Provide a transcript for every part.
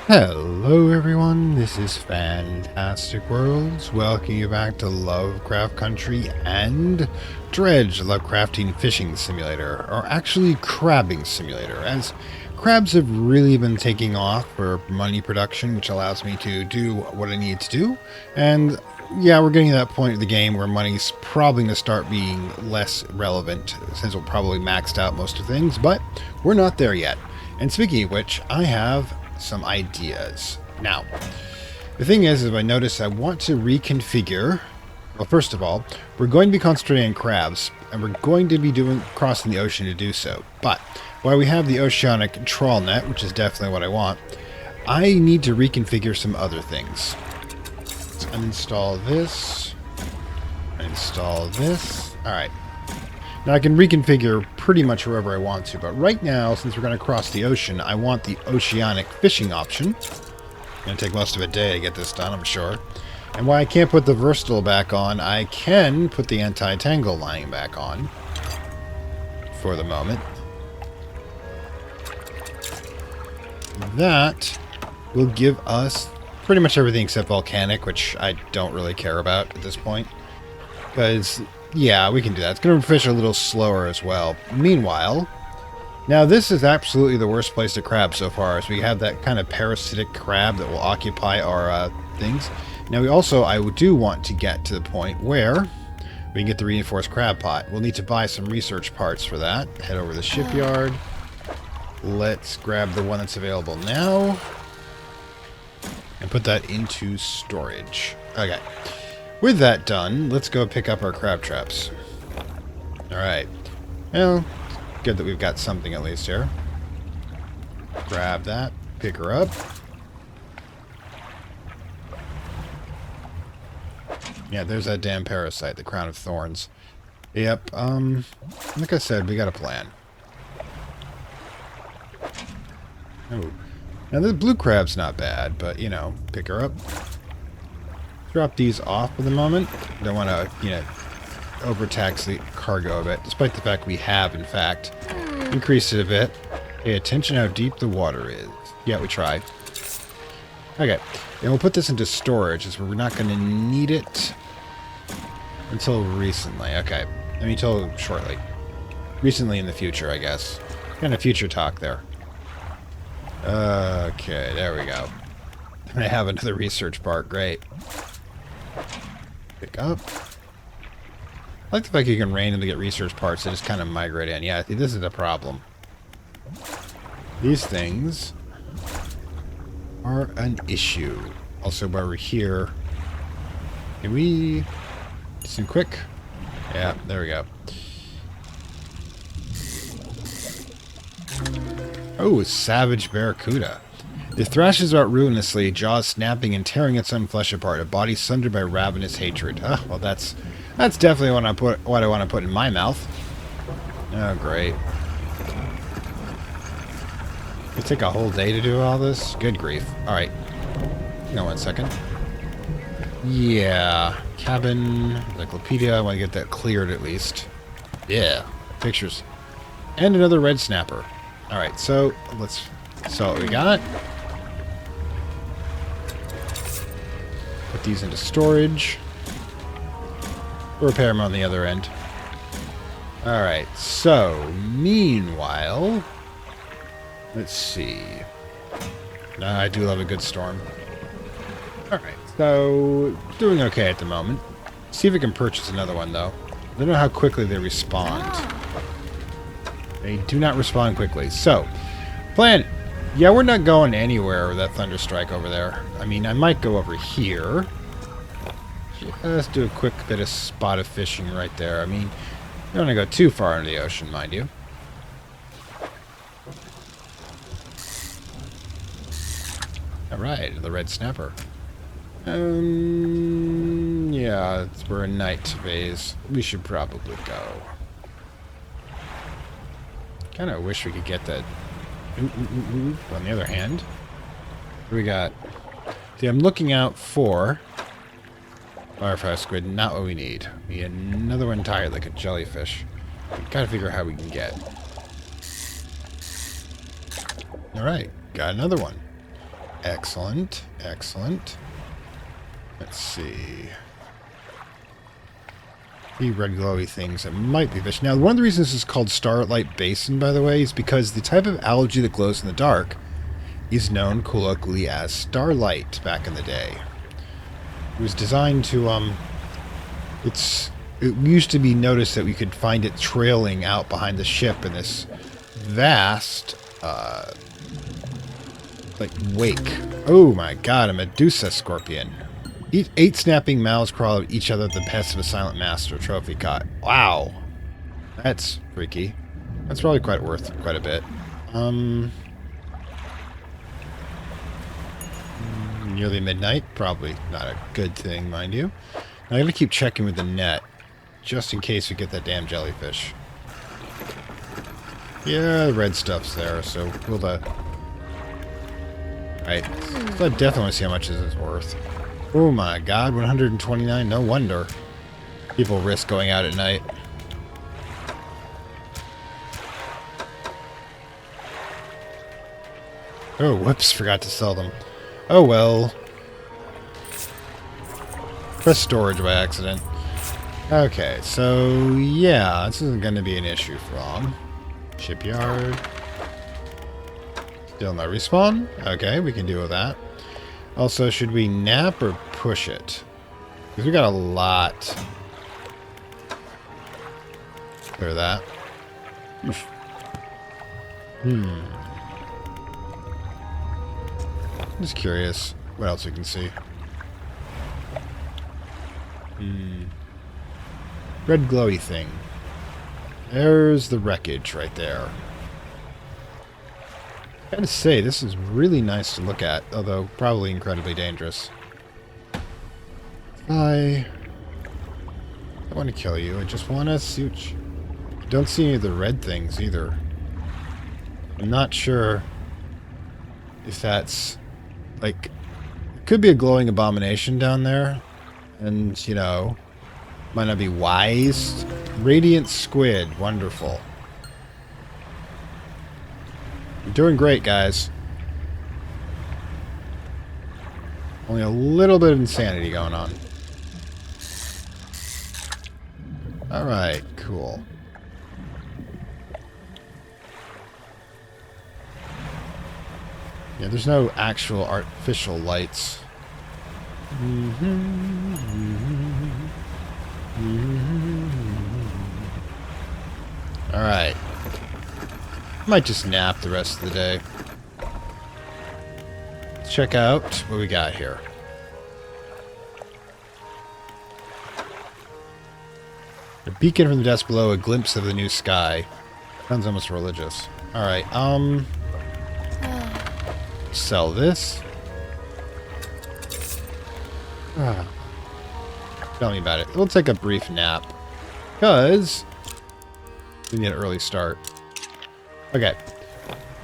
Hello everyone, this is Fantastic Worlds, welcoming you back to Lovecraft Country and Dredge, Lovecraftian Fishing Simulator, or actually Crabbing Simulator, as crabs have really been taking off for money production, which allows me to do what I need to do, and yeah, we're getting to that point of the game where money's probably going to start being less relevant, since we'll probably maxed out most of things, but we're not there yet. And speaking of which, I have some ideas. Now, the thing is I notice I want to reconfigure. Well, first of all, we're going to be concentrating on crabs, and we're going to be crossing the ocean to do so. But while we have the oceanic trawl net, which is definitely what I want, I need to reconfigure some other things. Let's uninstall this. Install this. Alright. Now I can reconfigure pretty much wherever I want to, but right now, since we're going to cross the ocean, I want the oceanic fishing option. It's going to take most of a day to get this done, I'm sure. And while I can't put the versatile back on, I can put the anti-tangle lining back on. For the moment. That will give us pretty much everything except volcanic, which I don't really care about at this point. Because yeah, we can do that. It's going to fish a little slower as well. Meanwhile, now this is absolutely the worst place to crab so far, as we have that kind of parasitic crab that will occupy our things. Now I do want to get to the point where we can get the reinforced crab pot. We'll need to buy some research parts for that. Head over to the shipyard. Let's grab the one that's available now and put that into storage. Okay. With that done, let's go pick up our crab traps. Alright. Well, good that we've got something at least here. Grab that. Pick her up. Yeah, there's that damn parasite, the crown of thorns. Yep, like I said, we got a plan. Oh. Now, the blue crab's not bad, but, you know, pick her up. Drop these off for the moment. Don't want to, overtax the cargo a bit, despite the fact we have, in fact, increased it a bit. Pay attention how deep the water is. Yeah, we tried. Okay, and we'll put this into storage, as we're not going to need it until recently. Okay, I mean, until shortly. Recently in the future, I guess. Kind of future talk there. Okay, there we go. I have another research part. Great. Pick up. I like the fact you can randomly get research parts that just kind of migrate in. Yeah, I think this is a problem. These things are an issue. Also, while we're here, can we do some quick? Yeah, there we go. Oh, a savage barracuda. It thrashes out ruinously, jaws snapping and tearing its own flesh apart, a body sundered by ravenous hatred. Oh, well, that's definitely what I want to put in my mouth. Oh, great. It take a whole day to do all this? Good grief. Alright. Hang on 1 second. Yeah. Cabin, encyclopedia. I want to get that cleared at least. Yeah. Pictures. And another red snapper. Alright, so let's... So what we got. Put these into storage. Repair them on the other end. Alright, so meanwhile, let's see. I do love a good storm. Alright, so doing okay at the moment. See if we can purchase another one though. I don't know how quickly they respond. They do not respond quickly. So, plan. Yeah, we're not going anywhere with that thunderstrike over there. I mean, I might go over here. Let's do a quick bit of spot of fishing right there. I mean, you don't want to go too far into the ocean, mind you. Alright, the red snapper. Yeah, we're in night phase. We should probably go. Kind of wish we could get that. On the other hand, what do we got? See, I'm looking out for firefly squid. Not what we need. We need another one tired like a jellyfish. We gotta figure out how we can get. Alright, got another one. Excellent, excellent. Let's see. The red glowy things that might be fish. Now, one of the reasons this is called Starlight Basin, by the way, is because the type of algae that glows in the dark is known colloquially as starlight back in the day. It was designed to, it used to be noticed that we could find it trailing out behind the ship in this vast, like, wake. Oh my god, a Medusa scorpion. 8 snapping mouths crawl at each other at the behest of a silent master. Trophy caught. Wow. That's freaky. That's probably quite worth quite a bit. Nearly midnight. Probably not a good thing, mind you. Now, I'm going to keep checking with the net, just in case we get that damn jellyfish. Yeah, the red stuff's there, so we'll, Right. So I definitely want to see how much this is worth. Oh my god, 129. No wonder people risk going out at night. Oh, whoops, forgot to sell them. Oh well. Press storage by accident. Okay, so yeah, this isn't going to be an issue for long. Shipyard. Still no respawn? Okay, we can deal with that. Also, should we nap or push it? Because we got a lot. Clear that. Just curious what else we can see. Red glowy thing. There's the wreckage right there. I gotta say, this is really nice to look at, although probably incredibly dangerous. I don't want to kill you, I just want to see what you... I don't see any of the red things either. I'm not sure if that's, like, it could be a glowing abomination down there, and, you know, might not be wise. Radiant squid, wonderful. You're doing great, guys. Only a little bit of insanity going on. Alright, cool. Yeah, there's no actual artificial lights. Alright. Might just nap the rest of the day. Let's check out what we got here. A beacon from the desk below, a glimpse of the new sky. Sounds almost religious. Alright, sell this. Tell me about it. We'll take a brief nap. Because we need an early start. Okay.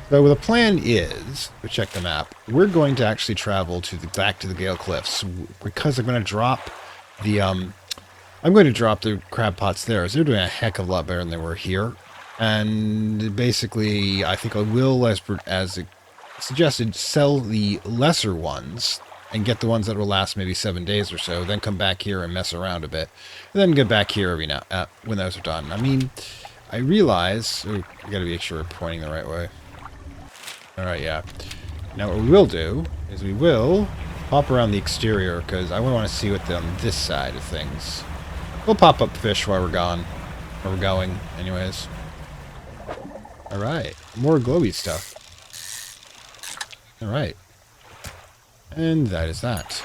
So the plan is, we check the map, we're going to actually travel to back to the Gale Cliffs because I'm going to drop the crab pots there. So they're doing a heck of a lot better than they were here. And basically, I think I will, as suggested, sell the lesser ones and get the ones that will last maybe 7 days or so, then come back here and mess around a bit, and then get back here every now when those are done. I mean, I realize... Oh, I gotta make sure we're pointing the right way. Alright, yeah. Now what we will do is we will hop around the exterior, because I want to see what's on this side of things. We'll pop up fish while we're gone. Where we're going, anyways. Alright, more glowy stuff. Alright. And that is that.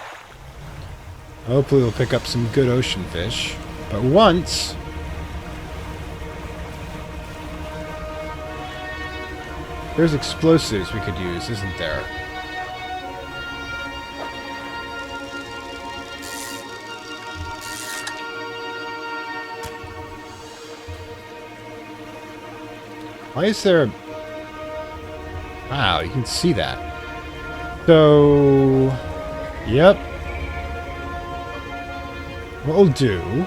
Hopefully we'll pick up some good ocean fish. But once... There's explosives we could use, isn't there? Why is there... Wow, you can see that. So... Yep. What we'll do...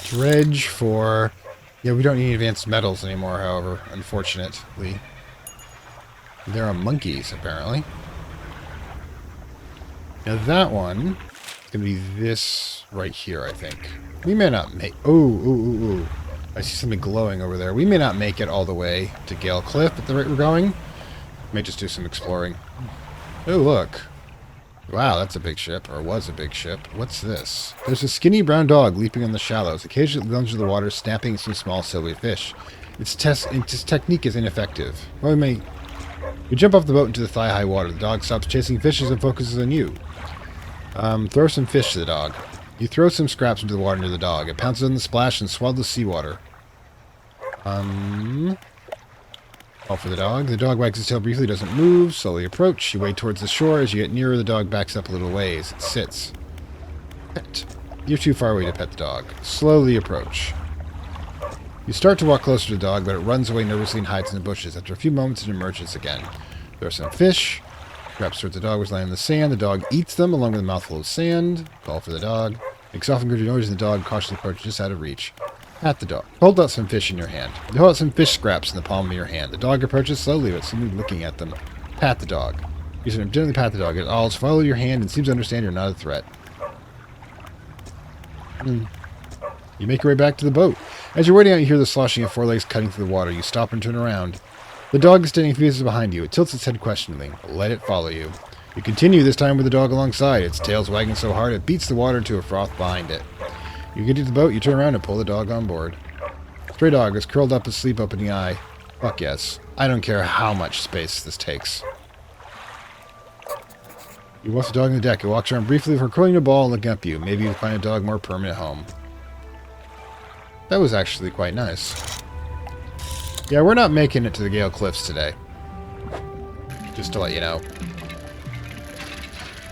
Dredge for Yeah, we don't need advanced metals anymore, however, unfortunately. There are monkeys, apparently. Now that one is going to be this right here, I think. We may not make... Oh, ooh, ooh, ooh. I see something glowing over there. We may not make it all the way to Gale Cliff at the rate we're going. May just do some exploring. Oh, look. Wow, that's a big ship, or was a big ship. What's this? There's a skinny brown dog leaping in the shallows. Occasionally it lunges into the water, snapping at some small silvery fish. Its technique is ineffective. Well, you jump off the boat into the thigh-high water. The dog stops chasing fishes and focuses on you. Throw some fish to the dog. You throw some scraps into the water near the dog. It pounces on the splash and swallows the seawater. Call for the dog. The dog wags its tail briefly, doesn't move. Slowly approach. You wade towards the shore. As you get nearer, the dog backs up a little ways. It sits. Pet. You're too far away to pet the dog. Slowly approach. You start to walk closer to the dog, but it runs away nervously and hides in the bushes. After a few moments, it emerges again. There are some fish. Grabs towards the dog, was lying in the sand. The dog eats them, along with a mouthful of sand. Call for the dog. Makes often good noise, and the dog cautiously approaches just out of reach. Pat the dog. Hold out some fish in your hand. You hold out some fish scraps in the palm of your hand. The dog approaches slowly, but seemingly looking at them. Pat the dog. You sort of gently pat the dog. It alls follow your hand and seems to understand you're not a threat. You make your way back to the boat. As you're waiting out, you hear the sloshing of four legs cutting through the water. You stop and turn around. The dog is standing a few paces behind you. It tilts its head questioningly. Let it follow you. You continue, this time with the dog alongside. Its tail's wagging so hard it beats the water into a froth behind it. You get to the boat, you turn around and pull the dog on board. Stray dog is curled up asleep, opening the eye. Fuck yes. I don't care how much space this takes. You watch the dog on the deck. It walks around briefly before curling a ball and looking up at you. Maybe you'll find a dog more permanent home. That was actually quite nice. Yeah, we're not making it to the Gale Cliffs today. Just to let you know.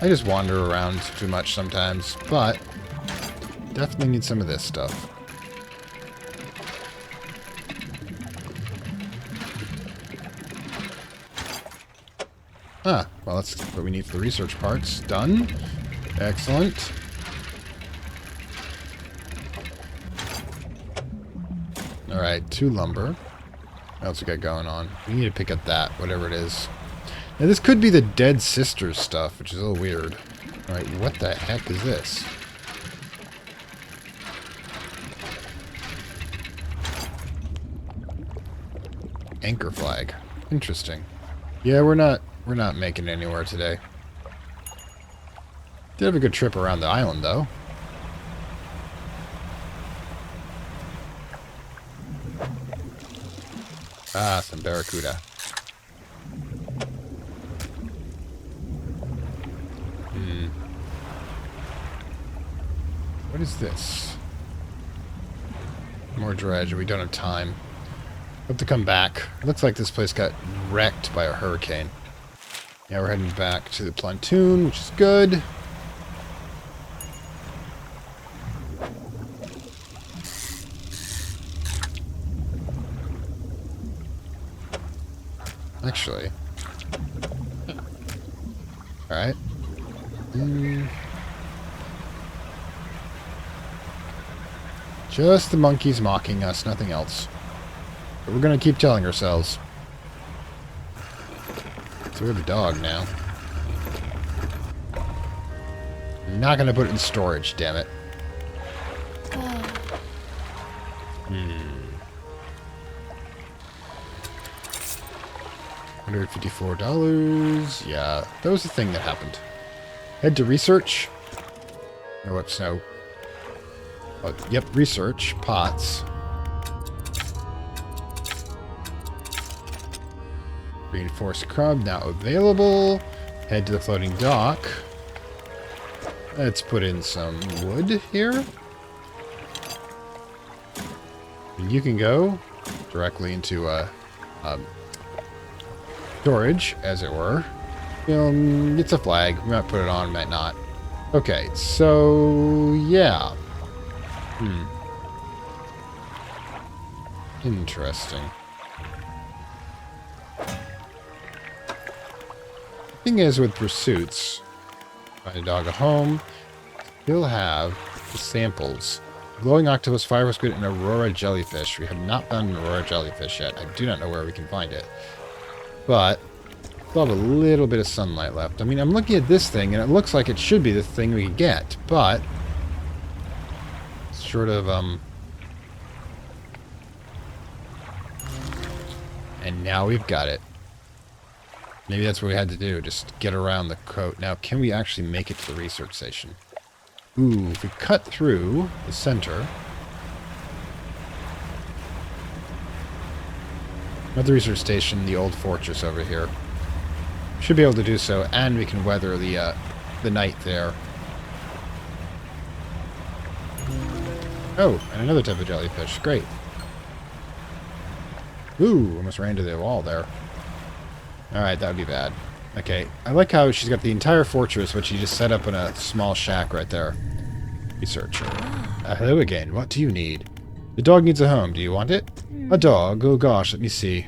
I just wander around too much sometimes, but definitely need some of this stuff. Ah, well, that's what we need for the research parts. Done. Excellent. Alright, 2 lumber. What else we got going on? We need to pick up that, whatever it is. Now, this could be the Dead Sisters stuff, which is a little weird. Alright, what the heck is this? Anchor flag. Interesting. Yeah, we're not making it anywhere today. Did have a good trip around the island, though. Ah, some barracuda. What is this? More dredge. We don't have time. Have to come back. Looks like this place got wrecked by a hurricane. Yeah, we're heading back to the pontoon, which is good. Actually. Alright. Just the monkeys mocking us, nothing else. But we're going to keep telling ourselves. So we have a dog now. I'm not going to put it in storage, damn it. $154. Yeah, that was the thing that happened. Head to research. Or what's no? Oh, yep, research. Pots. Reinforced crab now available. Head to the floating dock. Let's put in some wood here. And you can go directly into storage, as it were. It's a flag. We might put it on, might not. Okay, so yeah. Interesting. Thing is, with pursuits, find a dog at home, still have the samples Glowing octopus, fire squid, and aurora jellyfish. We have not found an aurora jellyfish yet. I do not know where we can find it. But still have a little bit of sunlight left. I mean, I'm looking at this thing, and it looks like it should be the thing we could get, but it's sort of, and now we've got it. Maybe that's what we had to do, just get around the coat. Now, can we actually make it to the research station? Ooh, if we cut through the center. Another research station, the old fortress over here. Should be able to do so, and we can weather the night there. Oh, and another type of jellyfish. Great. Ooh, almost ran into the wall there. Alright, that would be bad. Okay, I like how she's got the entire fortress, which she just set up in a small shack right there. Researcher. Hello again. What do you need? The dog needs a home. Do you want it? A dog? Oh gosh, let me see.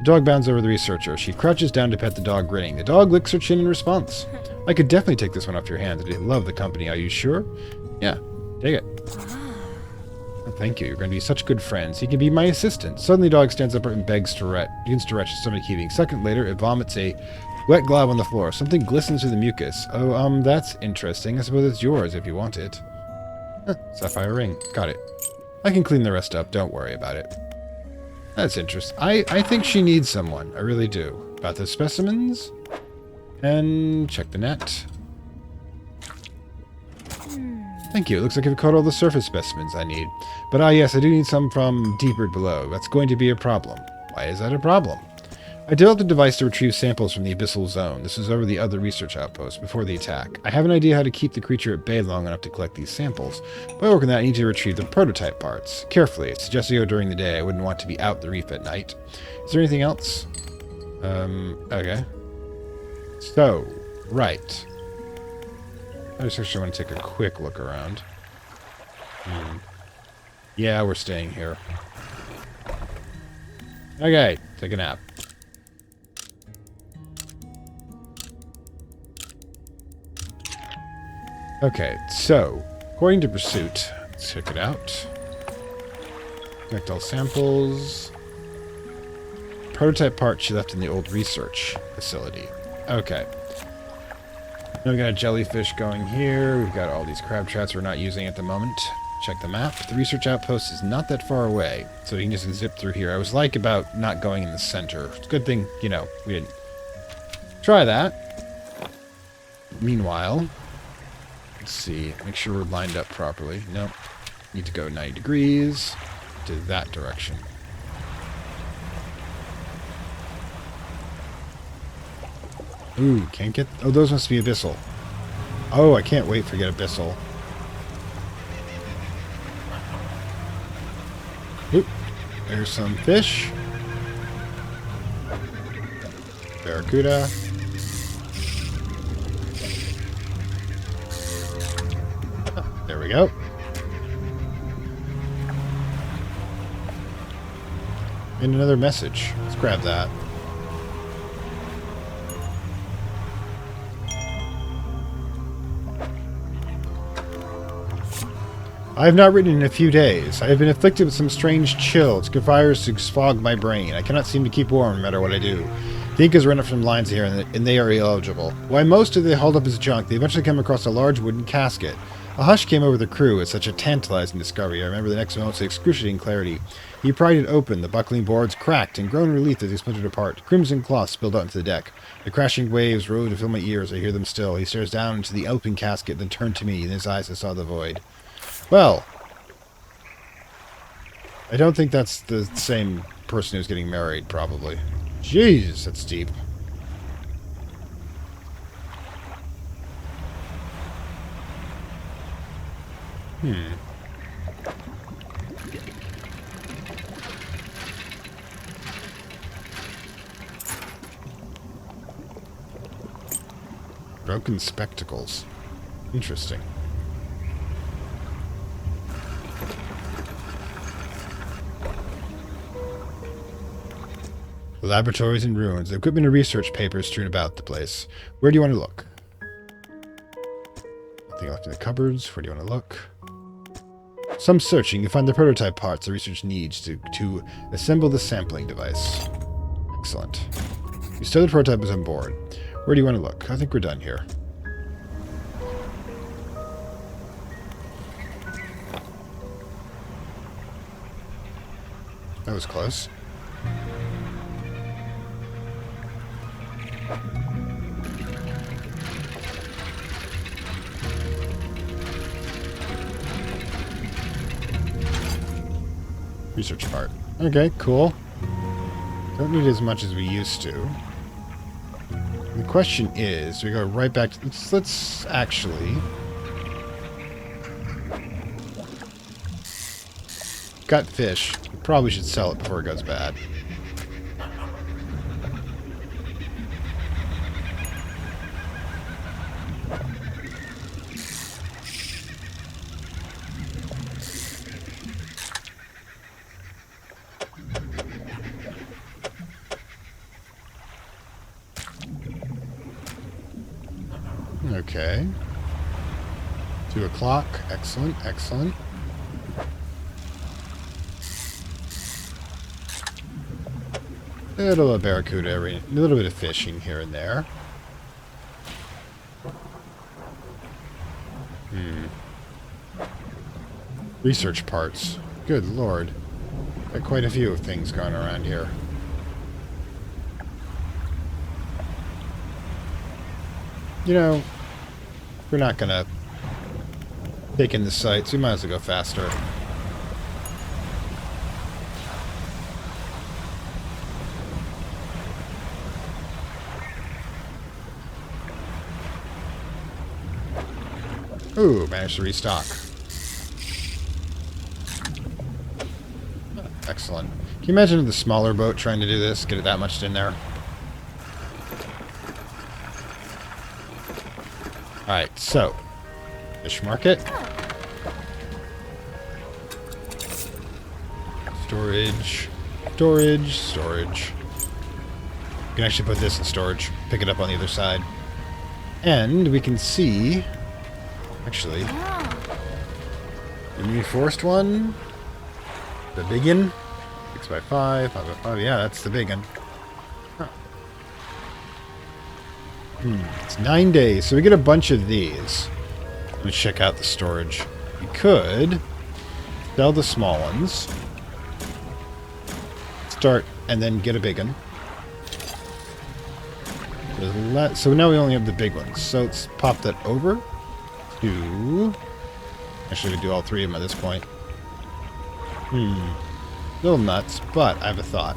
The dog bounds over the researcher. She crouches down to pet the dog, grinning. The dog licks her chin in response. I could definitely take this one off your hands. I love the company. Are you sure? Yeah, take it. Oh, thank you. You're going to be such good friends. He can be my assistant. Suddenly, the dog stands up and begins to retch his stomach heaving. Second later, it vomits a wet glob on the floor. Something glistens through the mucus. Oh, that's interesting. I suppose it's yours if you want it. Huh, sapphire ring. Got it. I can clean the rest up. Don't worry about it. That's interesting. I think she needs someone. I really do. About the specimens. And check the net. Thank you. It looks like I've caught all the surface specimens I need. But yes, I do need some from deeper below. That's going to be a problem. Why is that a problem? I developed a device to retrieve samples from the abyssal zone. This was over the other research outpost before the attack. I have an idea how to keep the creature at bay long enough to collect these samples. By working that, I need to retrieve the prototype parts. Carefully. It's suggested to go during the day. I wouldn't want to be out the reef at night. Is there anything else? Okay. So, right. I just actually want to take a quick look around. Yeah, we're staying here. Okay, take a nap. Okay, so, according to Pursuit, let's check it out. Collect all samples. Prototype part she left in the old research facility. Okay. Now we got a jellyfish going here. We've got all these crab traps we're not using at the moment. Check the map. The research outpost is not that far away, so you can just zip through here. I was like about not going in the center. It's a good thing, you know, we didn't try that. Meanwhile, let's see. Make sure we're lined up properly. Nope. Need to go 90 degrees to that direction. Ooh, can't get... Oh, those must be abyssal. Oh, I can't wait for get abyssal. Oop. There's some fish. Barracuda. There we go. And another message. Let's grab that. I have not written in a few days. I have been afflicted with some strange chill. It conspires to fog my brain. I cannot seem to keep warm no matter what I do. The ink has run up from lines here, and they are illegible. Why most of they hauled up as junk, they eventually come across a large wooden casket. A hush came over the crew at such a tantalizing discovery. I remember the next moment with excruciating clarity. He pried it open. The buckling boards cracked and groaned in relief as they splintered apart. Crimson cloth spilled out into the deck. The crashing waves rose to fill my ears. I hear them still. He stares down into the open casket, then turned to me. In his eyes I saw the void. Well, I don't think that's the same person who's getting married, probably. Jeez, that's deep. Broken spectacles. Interesting. The laboratories in ruins. The equipment and research papers strewn about the place. Where do you want to look? Nothing left in the cupboards. Where do you want to look? Some searching, you find the prototype parts the research needs to assemble the sampling device. Excellent. You stow the prototype is on board. Where do you want to look? I think we're done here. That was close. Research part. Okay, cool. Don't need as much as we used to. The question is, we go right back to... Let's actually... Got fish. We probably should sell it before it goes bad. Okay. 2 o'clock. Excellent, excellent. A little of barracuda, a little bit of fishing here and there. Research parts. Good lord. Got quite a few things going around here. You know, we're not gonna take in the sights. We might as well go faster. Ooh, managed to restock. Excellent. Can you imagine the smaller boat trying to do this? Get it that much in there? Alright, so. Fish market. Storage. Storage. Storage. You can actually put this in storage. Pick it up on the other side. And we can see... Actually, the reinforced one, the big one, 6x5, 5x5, yeah, that's the big one. Huh. It's 9 days, so we get a bunch of these. Let me check out the storage. We could sell the small ones, start, and then get a big one. So now we only have the big ones, so let's pop that over. Actually, we do all 3 of them at this point. Little nuts, but I have a thought.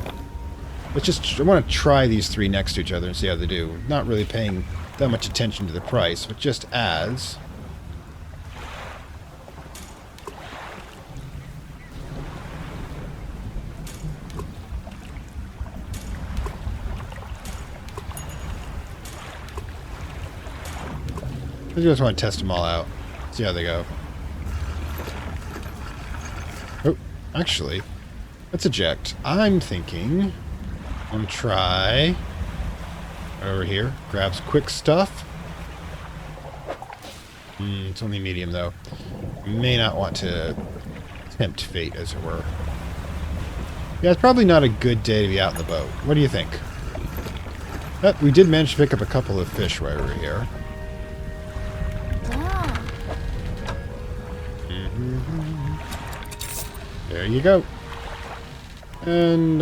I want to try these 3 next to each other and see how they do. Not really paying that much attention to the price, but just as... I just want to test them all out. See how they go. Oh, actually, let's eject. I'm thinking I'm going to try over here. Grab some quick stuff. It's only medium, though. May not want to tempt fate, as it were. Yeah, it's probably not a good day to be out in the boat. What do you think? But we did manage to pick up a couple of fish while we were here. There you go. And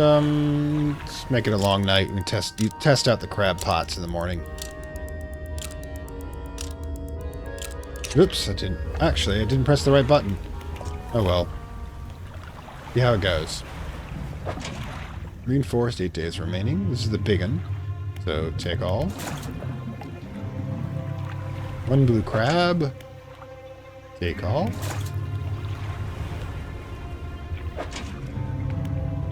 let's make it a long night and test out the crab pots in the morning. Oops, I didn't press the right button. Oh well. See how it goes. Reinforced, 8 days remaining. This is the big one. So take all. 1 blue crab. Take all.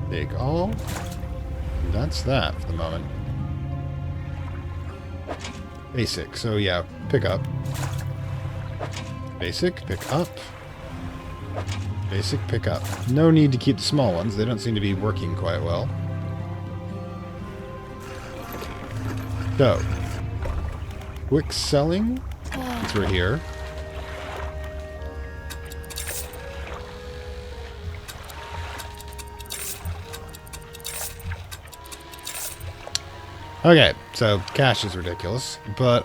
Take all. And that's that for the moment. Basic. So yeah, pick up. Basic, pick up. Basic, pick up. No need to keep the small ones. They don't seem to be working quite well. So, quick selling. Since we're here. Okay, so cash is ridiculous, but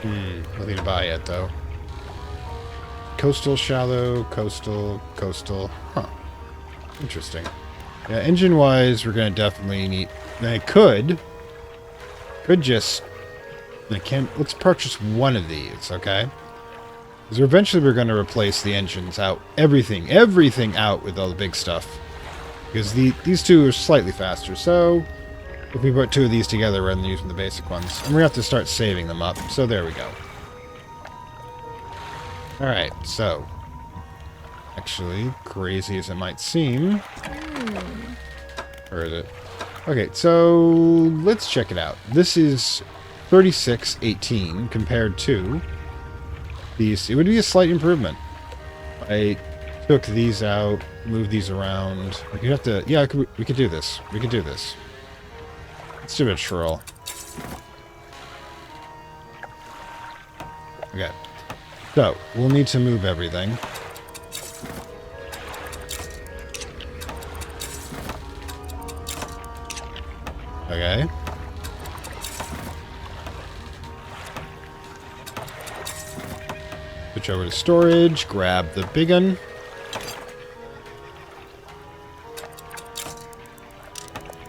nothing to buy yet though. Coastal, shallow, coastal, coastal. Huh. Interesting. Yeah, engine-wise, we're gonna definitely need. I could just. I can't. Let's purchase one of these, okay? Because eventually we're gonna replace the engines out, everything out with all the big stuff. Because these two are slightly faster, so if we put two of these together rather than using the basic ones, and we're gonna have to start saving them up. So there we go. All right, so. Actually, crazy as it might seem. Or is it? Okay, so let's check it out. This is 3618 compared to these. It would be a slight improvement. I took these out, moved these around. You have to. Yeah, we could do this. We could do this. Let's do a trill. Okay. So we'll need to move everything. Okay. Switch over to storage, grab the big one.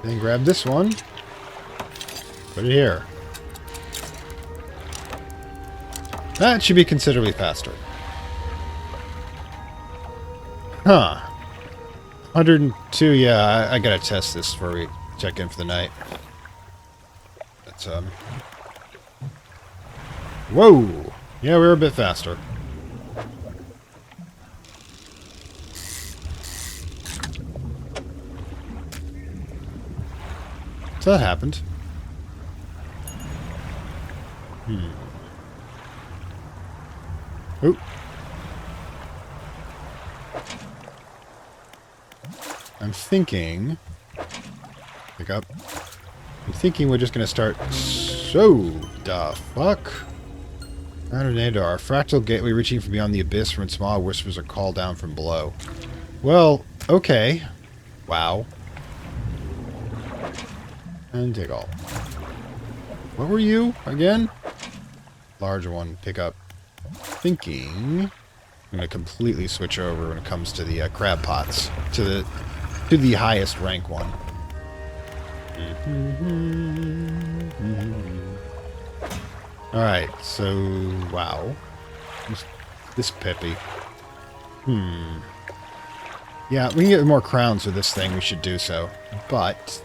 Then grab this one. Put it here. That should be considerably faster. Huh. 102, yeah, I gotta test this before we check in for the night. That's, whoa! Yeah, we were a bit faster. So that happened. Oop. I'm thinking... Pick up. I'm thinking we're just gonna start... So, the fuck? Our fractal gateway reaching from beyond the abyss when small whispers are called down from below. Well, okay. Wow. And dig all. What were you, again? Larger one, pick up. Thinking... I'm gonna completely switch over when it comes to the crab pots. To the highest rank one. Alright, so... Wow. This Pippi. Yeah, we can get more crowns with this thing, we should do so. But...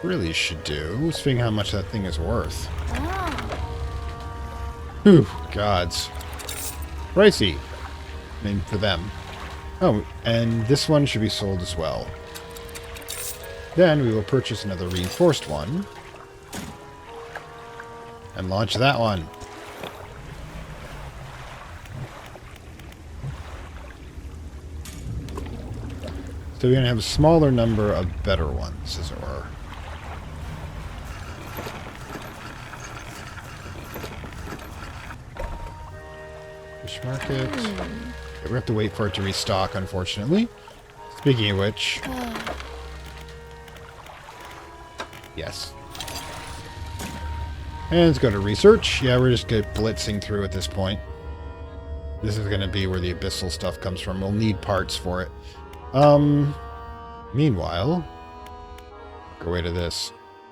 really should do is figure how much that thing is worth. Whew, gods. Pricey. I mean, for them. Oh, and this one should be sold as well. Then we will purchase another reinforced one. And launch that one. So we're going to have a smaller number of better ones, as it were. Fish market. Okay, we have to wait for it to restock, unfortunately. Speaking of which... Yes. And let's go to research. Yeah, we're just blitzing through at this point. This is going to be where the abyssal stuff comes from. We'll need parts for it. Meanwhile, go away to this.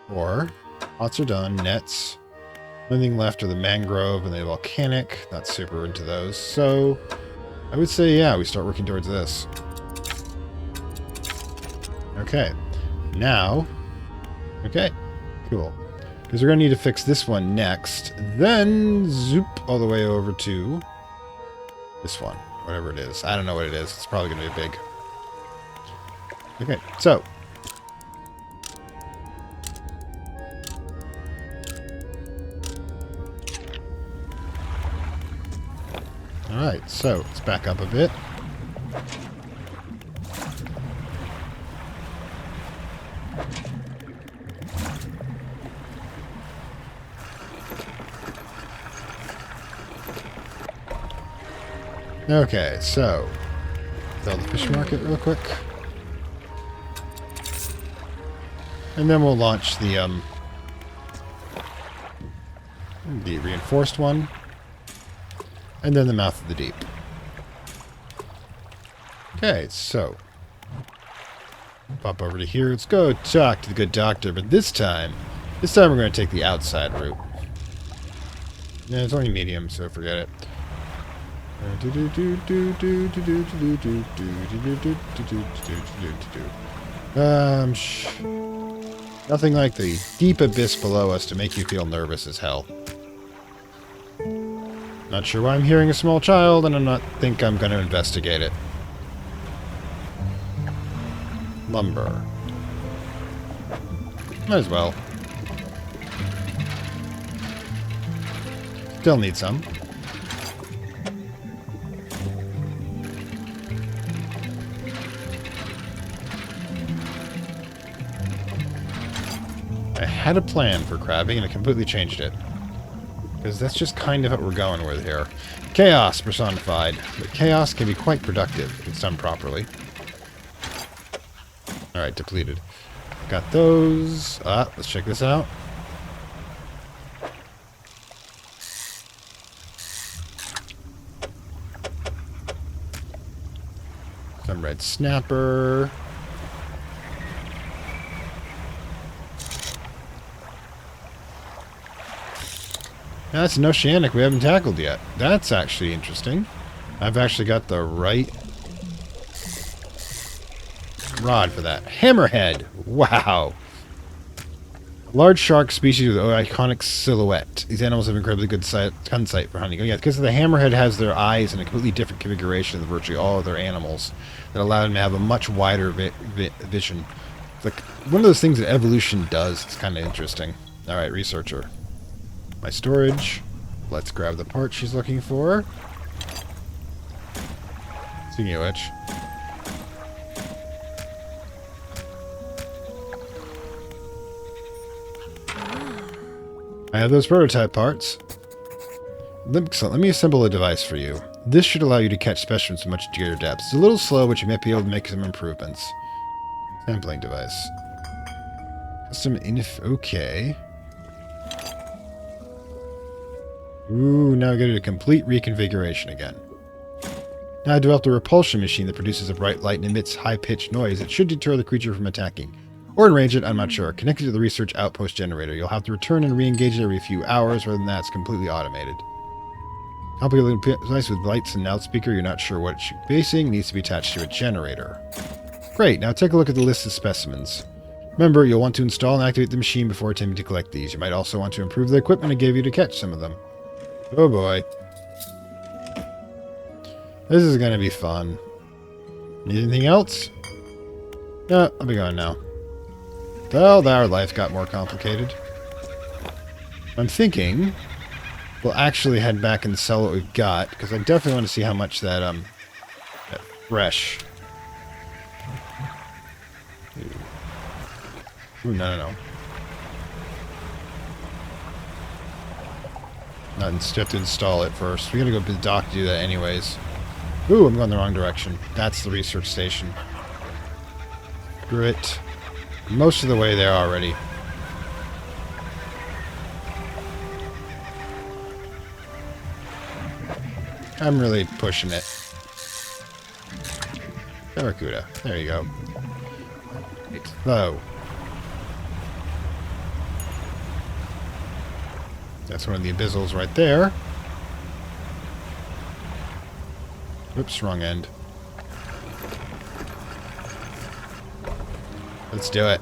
Or, pots are done, nets. Only thing left are the mangrove and the volcanic. Not super into those. So, I would say, yeah, we start working towards this. Okay. Now, okay, cool. Because we're going to need to fix this one next. Then, zoop all the way over to this one. Whatever it is. I don't know what it is. It's probably going to be big. Okay, so. Alright, so let's back up a bit. Okay, so build the fish market real quick. And then we'll launch the reinforced one. And then the mouth of the deep. Okay, so pop over to here. Let's go talk to the good doctor, but this time we're going to take the outside route. Yeah, it's only medium, so forget it. Nothing like the deep abyss below us to make you feel nervous as hell. Not sure why I'm hearing a small child, and I think I'm going to investigate it. Lumber. Might as well. Still need some. I had a plan for crabbing, and I completely changed it. Because that's just kind of what we're going with here. Chaos personified. But chaos can be quite productive if it's done properly. Alright, depleted. Got those. Let's check this out. Some red snapper. Now, that's an oceanic we haven't tackled yet. That's actually interesting. I've actually got the right rod for that. Hammerhead! Wow! A large shark species with an iconic silhouette. These animals have incredibly good gun sight for hunting. Oh, yeah, because the hammerhead has their eyes in a completely different configuration than virtually all other animals that allow them to have a much wider vision. It's like one of those things that evolution does. It's kind of interesting. Alright, researcher. My storage. Let's grab the part she's looking for. Speaking of which. I have those prototype parts. Excellent. Let me assemble a device for you. This should allow you to catch specimens with much greater depth. It's a little slow, but you might be able to make some improvements. Sampling device. Custom inf. Okay. Ooh, now I get a complete reconfiguration again. Now I developed a repulsion machine that produces a bright light and emits high-pitched noise that should deter the creature from attacking. Or enrage it, I'm not sure. Connected to the research outpost generator. You'll have to return and re-engage it every few hours. Rather than that, it's completely automated. Complicated device with lights and loudspeaker. You're not sure what it should be facing. Needs to be attached to a generator. Great, now take a look at the list of specimens. Remember, you'll want to install and activate the machine before attempting to collect these. You might also want to improve the equipment I gave you to catch some of them. Oh boy. This is going to be fun. Need anything else? No, I'll be going now. Well, our life got more complicated. I'm thinking we'll actually head back and sell what we've got, because I definitely want to see how much that fresh. Ooh, no. Not have to install it first. We gotta go to the dock to do that anyways. Ooh, I'm going the wrong direction. That's the research station. Screw it. Most of the way there already. I'm really pushing it. Barracuda. There you go. Right. So. That's one of the abyssals right there. Oops, wrong end. Let's do it.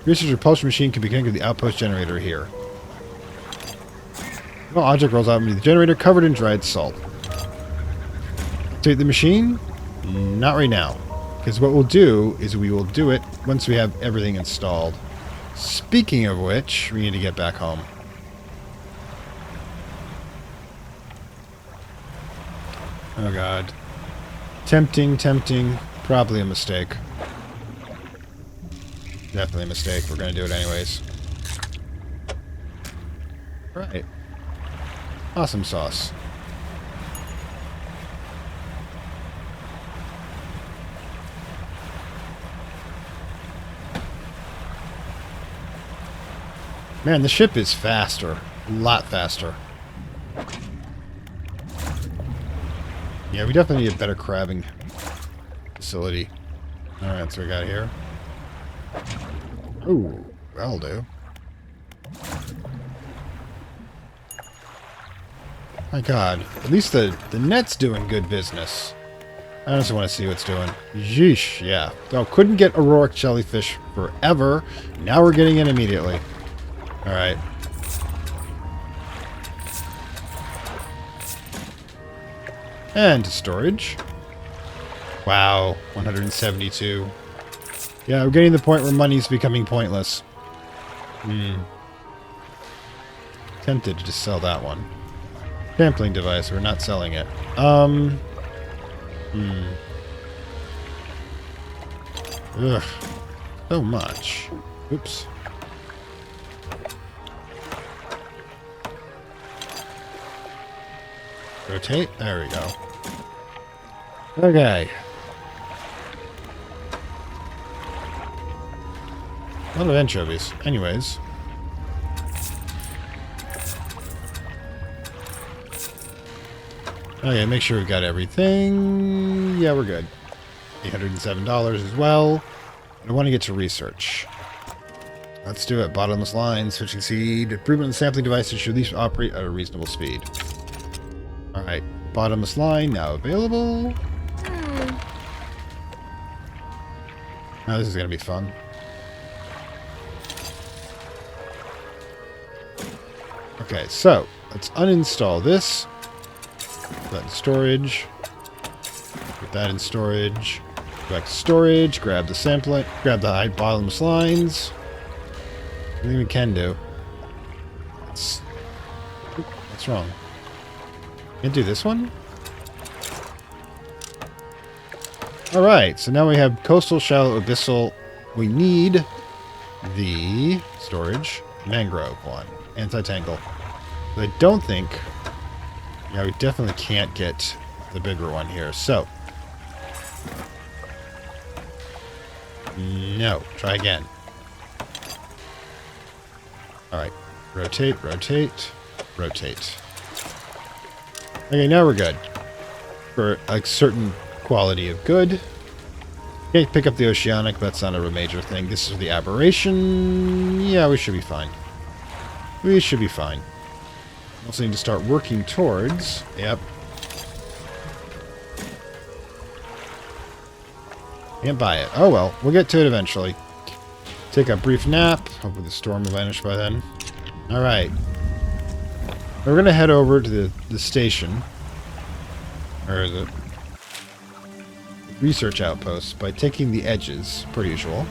Research repulsion machine can be connected to the outpost generator here. Well, object rolls out into the generator covered in dried salt. Activate the machine? Not right now. Because what we'll do is we will do it once we have everything installed. Speaking of which, we need to get back home. Oh god. Tempting. Probably a mistake. Definitely a mistake. We're going to do it anyways. Right. Awesome sauce. Man, the ship is faster. A lot faster. Yeah, we definitely need a better crabbing facility. Alright, so we got here. Ooh, that'll do. My god. At least the net's doing good business. I just want to see what's doing. Yeesh, yeah. Oh, couldn't get Auroric jellyfish forever. Now we're getting it immediately. Alright. And storage. Wow, 172. Yeah, we're getting to the point where money's becoming pointless. Tempted to just sell that one. Sampling device, we're not selling it. Ugh. So much. Oops. Rotate. There we go. Okay. A lot of anchovies. Anyways. Okay, make sure we've got everything. Yeah, we're good. $807 as well. I want to get to research. Let's do it. Bottomless line, switching speed. Improvement in sampling devices should at least operate at a reasonable speed. Alright. Bottomless line now available. Now this is going to be fun. Okay, so let's uninstall this. Put that in storage. Put that in storage. Go back to storage. Grab the sampling. Grab the high bottomless lines. Anything we can do. What's wrong? Can't do this one? Alright, so now we have coastal, shallow, abyssal. We need the storage mangrove one. Anti-tangle. But I don't think... Yeah, we definitely can't get the bigger one here, so... No. Try again. Alright. Rotate, rotate, rotate. Okay, now we're good. For a certain quality of good. Okay, pick up the oceanic, but that's not a major thing. This is the aberration. Yeah, we should be fine. We should be fine. Also need to start working towards... Yep. Can't buy it. Oh well, we'll get to it eventually. Take a brief nap. Hopefully the storm will vanish by then. Alright. We're going to head over to the station. Or is it? Research outpost by taking the edges, per usual.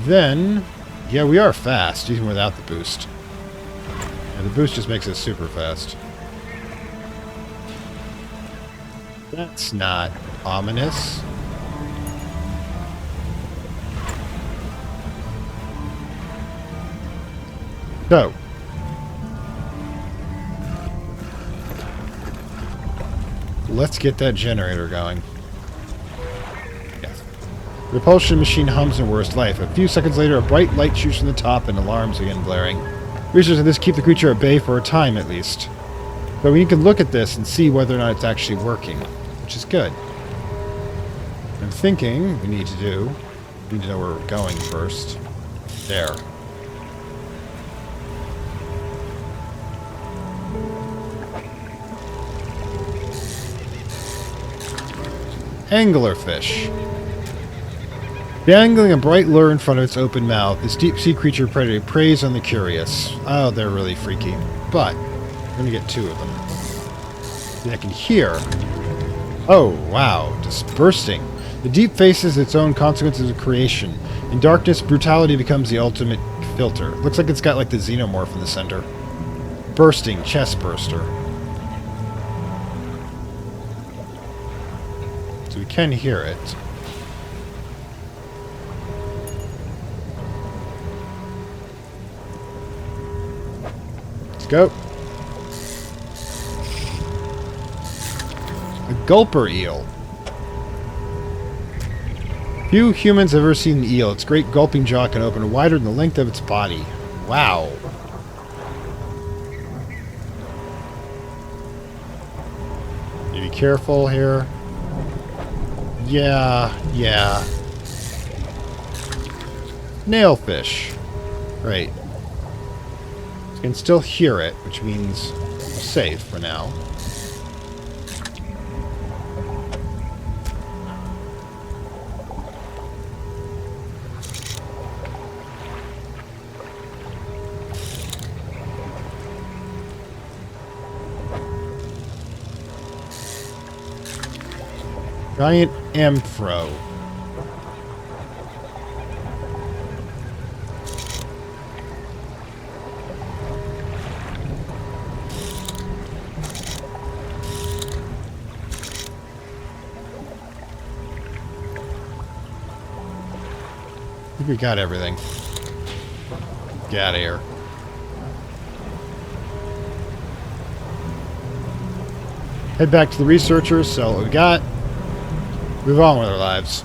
Then, yeah, we are fast, even without the boost. Yeah, the boost just makes it super fast. That's not ominous. So, let's get that generator going. Yes. The repulsion machine hums in worst life. A few seconds later, a bright light shoots from the top and alarms begin blaring. Researchers of this keep the creature at bay for a time, at least. But we can look at this and see whether or not it's actually working, which is good. I'm thinking we need to know where we're going first. There. Anglerfish. Dangling a bright lure in front of its open mouth, this deep-sea creature predator preys on the curious. Oh, they're really freaky. But, we're going to get two of them. I can hear. Oh, wow. Just bursting. The deep faces its own consequences of creation. In darkness, brutality becomes the ultimate filter. Looks like it's got like the xenomorph in the center. Bursting, chest burster. So we can hear it. Let's go. A gulper eel. Few humans have ever seen an eel. Its great gulping jaw can open wider than the length of its body. Wow. You be careful here. Yeah. Nailfish. Great. You can still hear it, which means safe for now. Giant Amphro. I think we got everything. Get out of here. Head back to the researchers, sell what we got. Move on with our lives.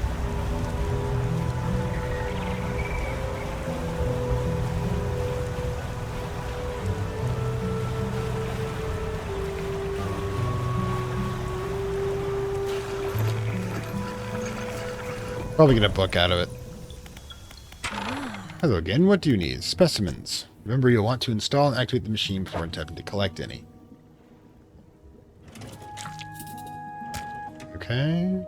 Probably get a book out of it. Hello again, what do you need? Specimens. Remember, you'll want to install and activate the machine before attempting to collect any. Okay.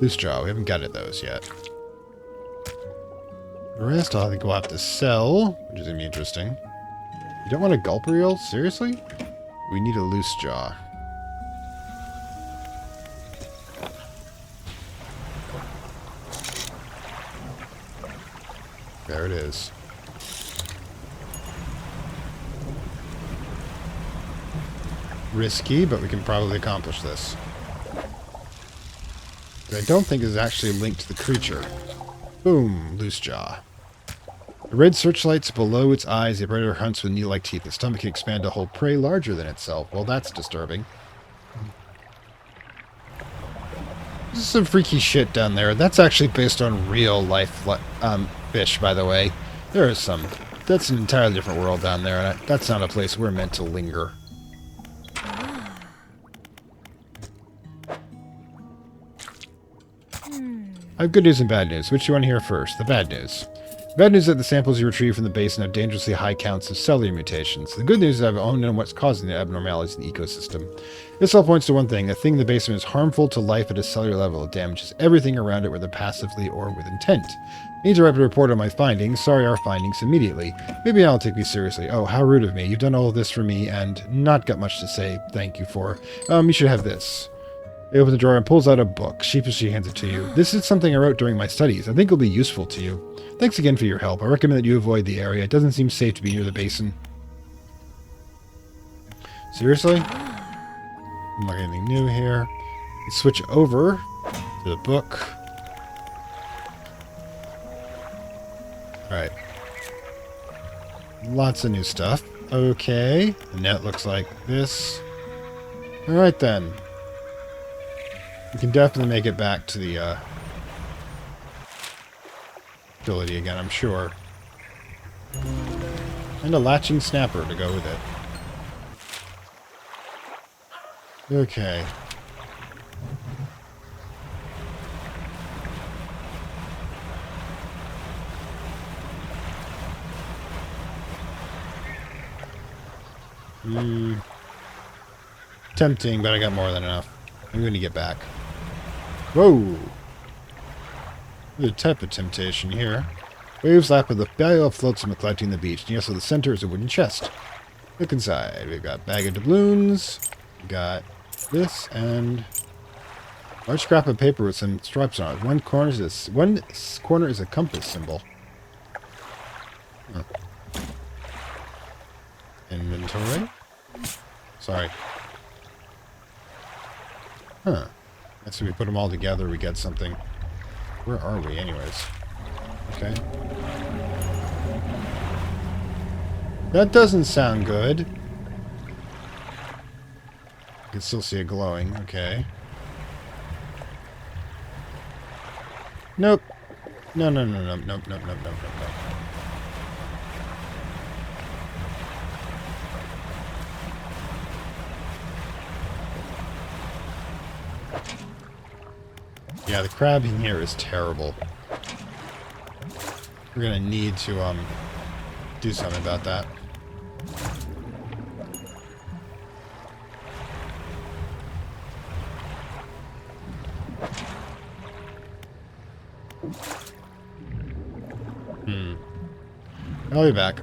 Loose jaw, we haven't got at those yet. The rest I think we'll have to sell, which is going to be interesting. You don't want a gulp reel? Seriously? We need a loose jaw. There it is. Risky, but we can probably accomplish this. But I don't think is actually linked to the creature. Boom, loose jaw. The red searchlights below its eyes, the predator hunts with needle-like teeth. Its stomach can expand to hold prey larger than itself. Well, that's disturbing. This is some freaky shit down there. That's actually based on real life fish, by the way. There is some. That's an entirely different world down there, and that's not a place we're meant to linger. I have good news and bad news. Which do you want to hear first? The bad news. The bad news is that the samples you retrieve from the basin have dangerously high counts of cellular mutations. The good news is I've only known what's causing the abnormalities in the ecosystem. This all points to one thing. The thing in the basement is harmful to life at a cellular level. It damages everything around it, whether passively or with intent. I need to write a report on my findings. Sorry, our findings immediately. Maybe now will take me seriously. Oh, how rude of me. You've done all of this for me and not got much to say thank you for. You should have this. He opens the drawer and pulls out a book. Sheepishly hands it to you. This is something I wrote during my studies. I think it'll be useful to you. Thanks again for your help. I recommend that you avoid the area. It doesn't seem safe to be near the basin. Seriously? Not anything new here. You switch over to the book. Alright. Lots of new stuff. Okay. The net looks like this. Alright then. We can definitely make it back to the ability again, I'm sure. And a latching snapper to go with it. Okay. Tempting, but I got more than enough. I'm going to get back. Whoa! There's a type of temptation here. Waves lap with the bale floats from collecting the beach. And yes, so the center is a wooden chest. Look inside. We've got bag of doubloons. We've got this and large scrap of paper with some stripes on it. One corner is a compass symbol. Huh. Inventory. Sorry. Huh. That's when we put them all together, we get something. Where are we, anyways? Okay. That doesn't sound good. You can still see it glowing. Okay. Nope. No, no, no, no, nope, nope, nope, nope, nope, nope. Yeah, the crabbing here is terrible. We're gonna need to, do something about that. I'll be back.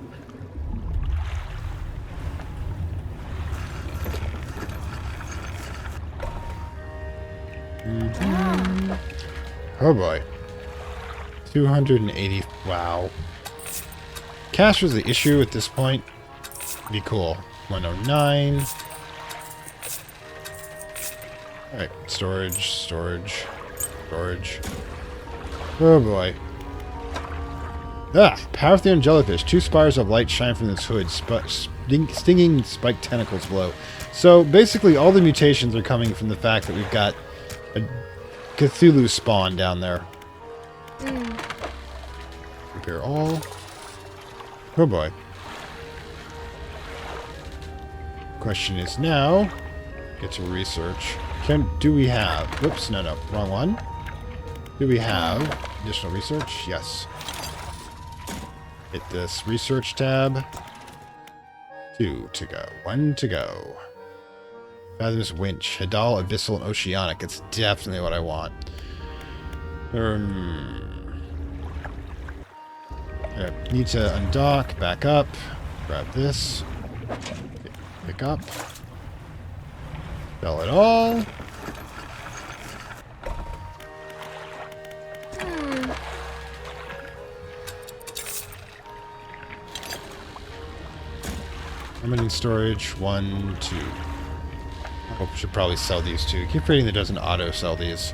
Oh boy. 280. Wow. Cash was the issue at this point. Be cool. 109. Alright, storage, storage, storage. Oh boy. Ah! Power-theon jellyfish. 2 spires of light shine from its hood, stinging spiked tentacles below. So basically all the mutations are coming from the fact that we've got a Cthulhu spawn down there. Repair all. Oh boy. Question is now, get to research. Do we have, whoops, no, wrong one. Do we have additional research? Yes. Hit this research tab. 2 to go. 1 to go. Fathom's winch. Hadal, abyssal, and oceanic. It's definitely what I want. I need to undock, back up, grab this, pick up, sell it all. How many in storage? 1, 2. I hope we should probably sell these two. Keep forgetting that it doesn't auto sell these.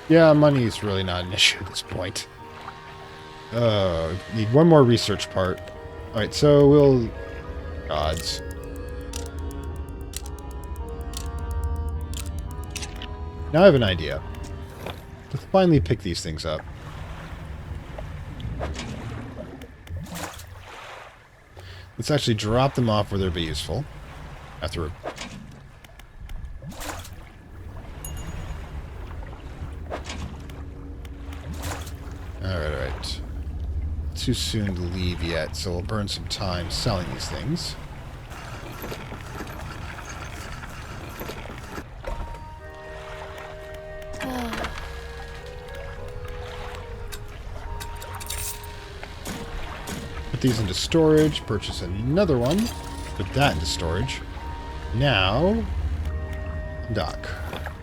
Yeah, money is really not an issue at this point. Need one more research part. Alright, so we'll... Gods. Now I have an idea. Let's finally pick these things up. Let's actually drop them off where they'll be useful. After... Alright. Too soon to leave yet, so we'll burn some time selling these things. Put these into storage, purchase another one, put that into storage. Now, dock.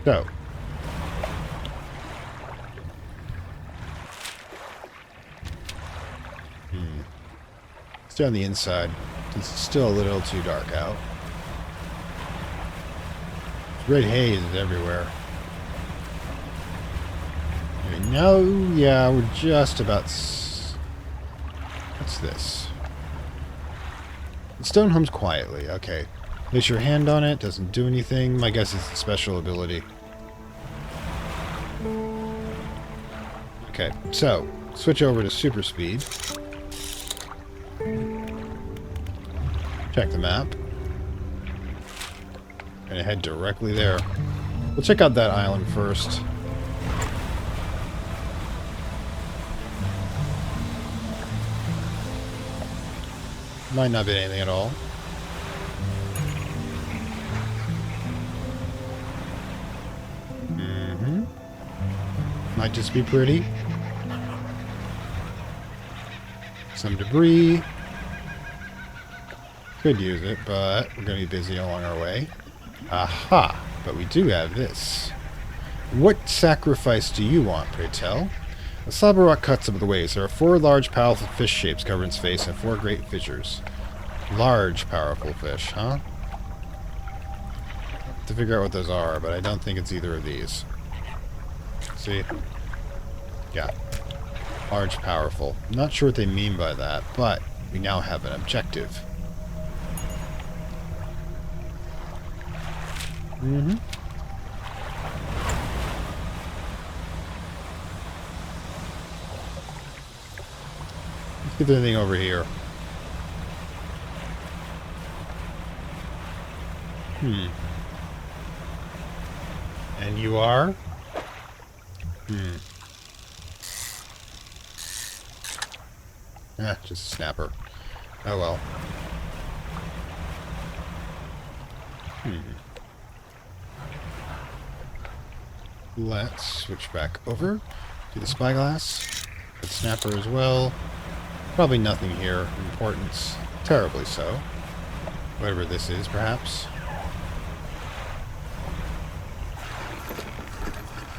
Go. Stay on the inside, since it's still a little too dark out. Red haze is everywhere. Okay, now, yeah, we're just about... What's this? The stone hums quietly. Okay. Place your hand on it. Doesn't do anything. My guess is a special ability. Okay, so, switch over to super speed. Check the map. Gonna head directly there. We'll check out that island first. Might not be anything at all. Might just be pretty. Some debris. Could use it, but we're going to be busy along our way. Aha! But we do have this. What sacrifice do you want, pray tell? A slab of rock cuts up the waves. There are 4 large, powerful fish shapes covering its face and 4 great fissures. Large, powerful fish, huh? Have to figure out what those are, but I don't think it's either of these. See? Yeah. Large, powerful. I'm not sure what they mean by that, but we now have an objective. Mm-hmm. Let's get anything over here. And you are? Just a snapper. Oh well. Let's switch back over to the spyglass. The snapper as well. Probably nothing here of importance. Terribly so. Whatever this is, perhaps.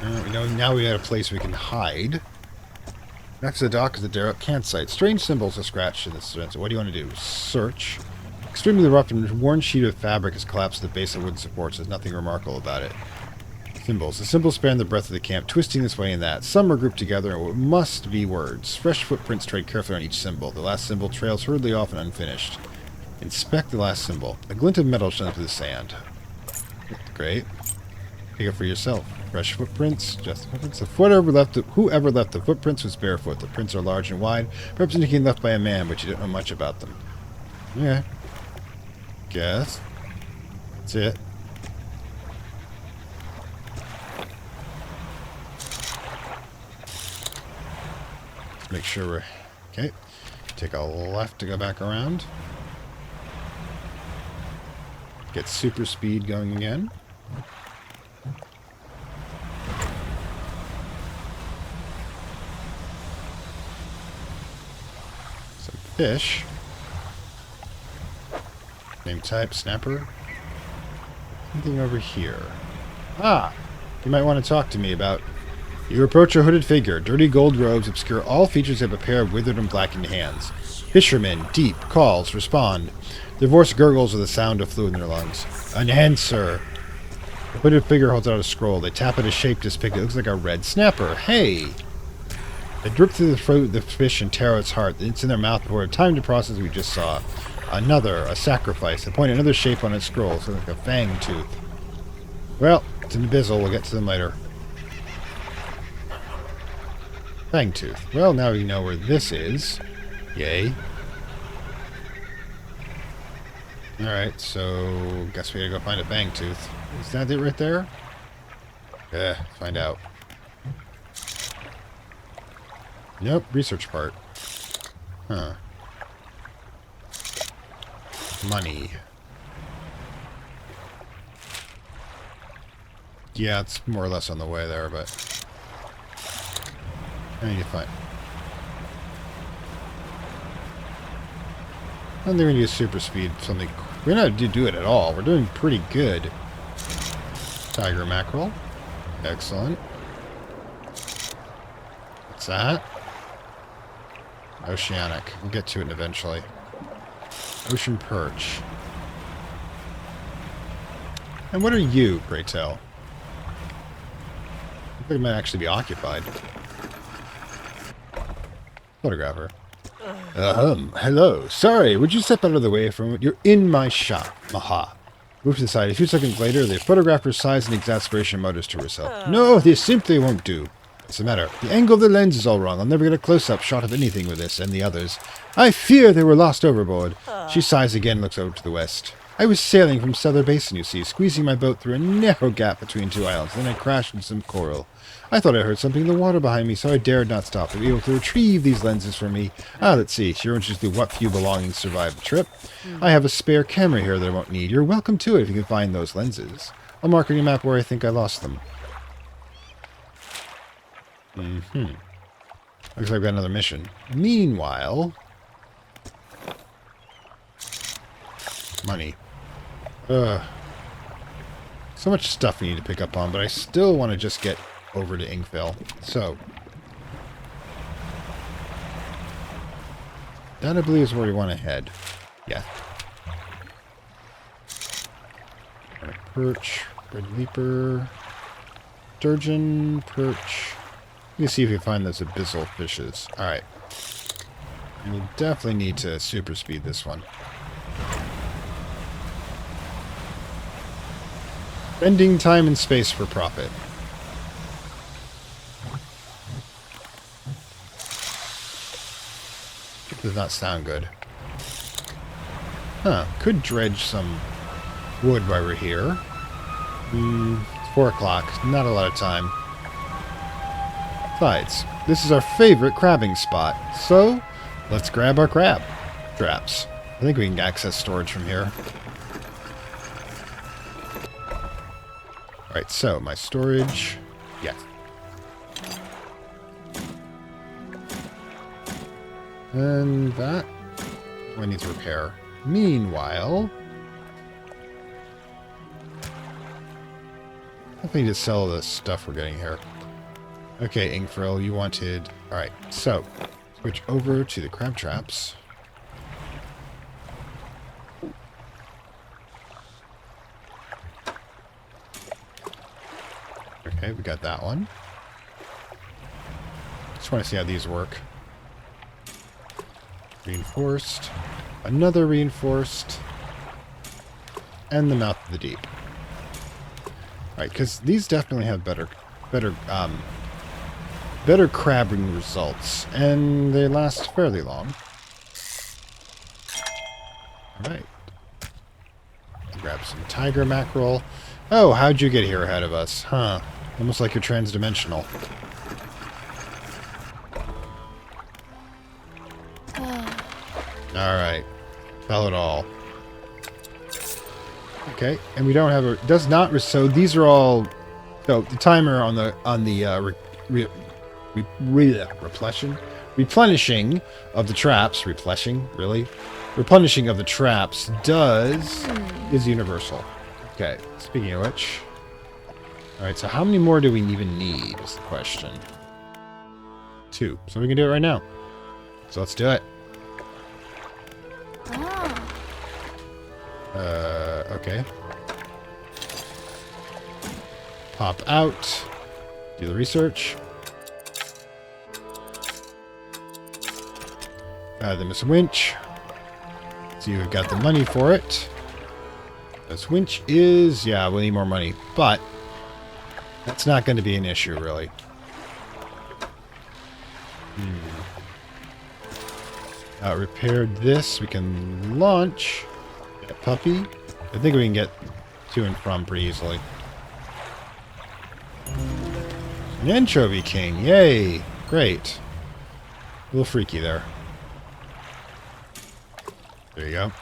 Now we got a place we can hide. Next to the dock is the derelict campsite. Strange symbols are scratched in this sense. What do you want to do? Search. Extremely rough and worn sheet of fabric has collapsed at the base of wooden supports. There's nothing remarkable about it. Symbols. The symbols span the breadth of the camp, twisting this way and that. Some are grouped together and what must be words. Fresh footprints trade carefully on each symbol. The last symbol trails hurriedly off and unfinished. Inspect the last symbol. A glint of metal shines through the sand. Great. Pick it for yourself. Fresh footprints. Just footprints. Whoever left the footprints was barefoot. The prints are large and wide, perhaps indicating left by a man, but you don't know much about them. Yeah. Guess. That's it. Let's make sure we're... Okay. Take a left to go back around. Get super speed going again. Some fish. Name type, snapper. Anything over here? Ah! You might want to talk to me about... You approach a hooded figure. Dirty gold robes obscure all features of a pair of withered and blackened hands. Fishermen, deep, calls, respond. Their voice gurgles with the sound of fluid in their lungs. Unhand, sir. The hooded figure holds out a scroll. They tap at a shape depicted. It looks like a red snapper. Hey! They drip through the throat of the fish and tear its heart. It's in their mouth before time to process we just saw. Another, a sacrifice. They point another shape on its scroll. It's like a fang tooth. Well, it's an abyssal. We'll get to them later. Fang tooth. Well, now we know where this is. Yay. Alright, so guess we gotta go find a fang tooth. Is that it right there? Yeah, find out. Nope, research part. Huh. Money. Yeah, it's more or less on the way there, but... I need to find... I don't think we need a super speed something. We're not to do it at all. We're doing pretty good. Tiger mackerel. Excellent. What's that? Oceanic. We'll get to it eventually. Ocean perch. And what are you, pray tell? I think it might actually be occupied. Photographer. Hello. Sorry, would you step out of the way from it? You're in my shop. Aha. Move to the side. A few seconds later, the photographer sighs in exasperation and mutters to herself. No, this simply won't do. What's the matter? The angle of the lens is all wrong. I'll never get a close-up shot of anything with this and the others. I fear they were lost overboard. She sighs again and looks over to the west. I was sailing from Souther Basin, you see, squeezing my boat through a narrow gap between two islands. Then I crashed into some coral. I thought I heard something in the water behind me, so I dared not stop to be able to retrieve these lenses for me. Let's see. You're interested in what few belongings survived the trip. I have a spare camera here that I won't need. You're welcome to it if you can find those lenses. I'll mark on your map where I think I lost them. Looks like I've got another mission. Meanwhile... Money. So much stuff we need to pick up on, but I still want to just get over to Inkville. So. That, I believe, is where we want to head. Yeah. Perch. Red leaper. Sturgeon. Perch. Let me see if we find those abyssal fishes. Alright. We'll definitely need to super speed this one. Spending time and space for profit. It does not sound good. Huh. Could dredge some wood while we're here. It's 4 o'clock. Not a lot of time. Besides, this is our favorite crabbing spot. So, let's grab our crab traps. I think we can access storage from here. Alright, so my storage. Yes. And that I need to repair. Meanwhile, I need to sell the stuff we're getting here. Okay, Inkfrill, you wanted... Alright, so, switch over to the crab traps. Okay, we got that one. Just want to see how these work. Reinforced. Another reinforced. And the mouth of the deep. Alright, because these definitely have better crabbing results. And they last fairly long. Alright. Grab some tiger mackerel. Oh, how'd you get here ahead of us? Huh. Almost like you're transdimensional. Alright. Tell it all. Okay, and we don't have a... Does not... So these are all... So the timer on the replenishing of the traps... Replenishing? Really? Replenishing of the traps is universal. Okay, speaking of which... Alright, so how many more do we even need is the question. 2. So we can do it right now. So let's do it. Okay. Pop out. Do the research. Then Miss Winch. So you've got the money for it. This winch is... Yeah, we need more money. But that's not going to be an issue, really. Repaired this. We can launch a puppy. I think we can get to and from pretty easily. An anchovy king. Yay. Great. A little freaky there. There you go.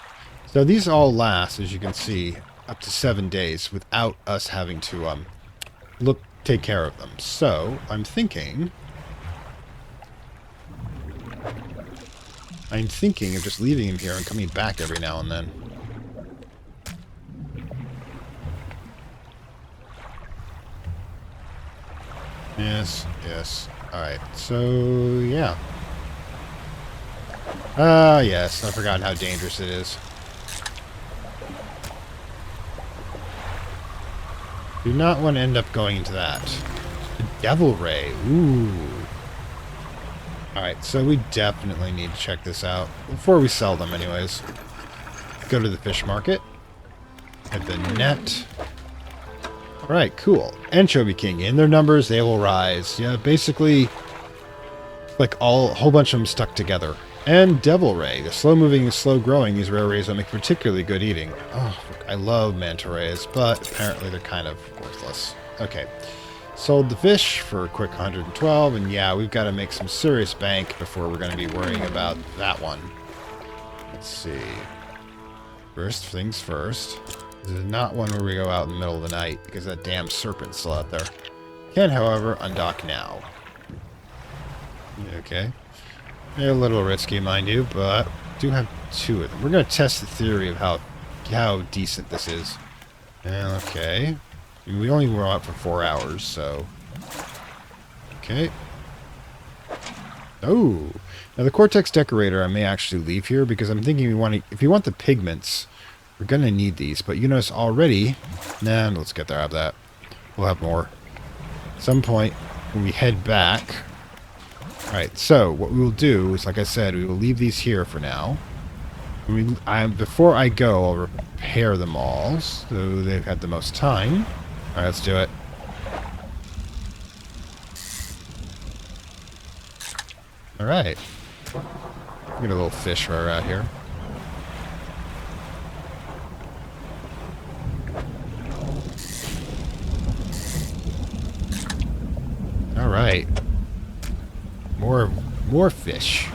So these all last, as you can see, up to 7 days without us having to take care of them. So I'm thinking of just leaving him here and coming back every now and then. Yes, yes. Alright, so, yeah. Yes, I forgot how dangerous it is. Do not want to end up going into that. The Devil Ray, ooh. Alright, so we definitely need to check this out. Before we sell them anyways. Go to the fish market. At the net. Alright, cool. Anchovy King. In their numbers, they will rise. Yeah, basically, like a whole bunch of them stuck together. And Devil Ray. The slow-moving and slow-growing, these rare rays will make particularly good eating. Oh, I love manta rays, but apparently they're kind of worthless. Okay. Sold the fish for a quick 112, and yeah, we've got to make some serious bank before we're going to be worrying about that one. Let's see. First things first. This is not one where we go out in the middle of the night, because that damn serpent's still out there. Can, however, undock now. Okay. They're a little risky, mind you, but do have 2 of them. We're going to test the theory of how decent this is. Okay. I mean, we only were out for 4 hours, so... Okay. Oh! Now, the Cortex Decorator I may actually leave here, because I'm thinking if we want the pigments... We're going to need these, but you notice already... Nah, let's get there out of that. We'll have more. At some point, when we head back... Alright, so what we will do is, like I said, we will leave these here for now. Before I go, I'll repair them all, so they've had the most time. Alright, let's do it. Alright. Get a little fish right out here. Alright. More fish.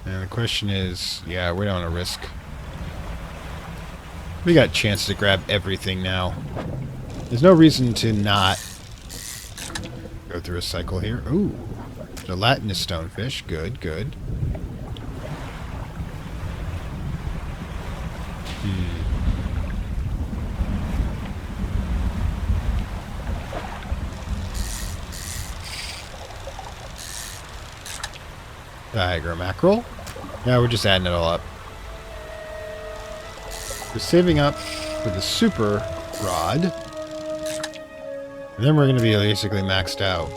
And the question is, yeah, we don't want to risk. We got a chance to grab everything now. There's no reason to not go through a cycle here. Ooh. Gelatinous stonefish. Good, good. Tiger mackerel. Yeah, we're just adding it all up. We're saving up for the super rod. And then we're going to be basically maxed out.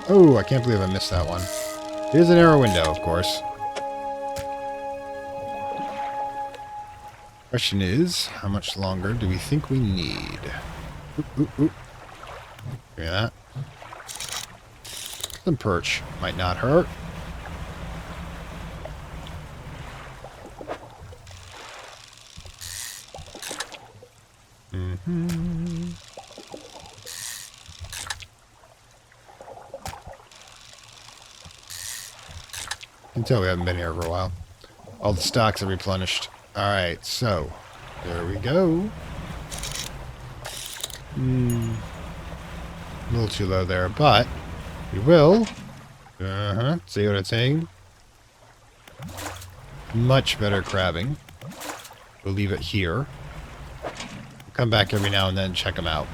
Oh, I can't believe I missed that one. Here's an arrow window, of course. Question is, how much longer do we think we need? Ooh. Give me that. Some perch. Might not hurt. Can tell we haven't been here for a while. All the stocks are replenished. Alright, so there we go. A little too low there, but we will. See what I'm saying? Much better crabbing. We'll leave it here. We'll come back every now and then, check them out.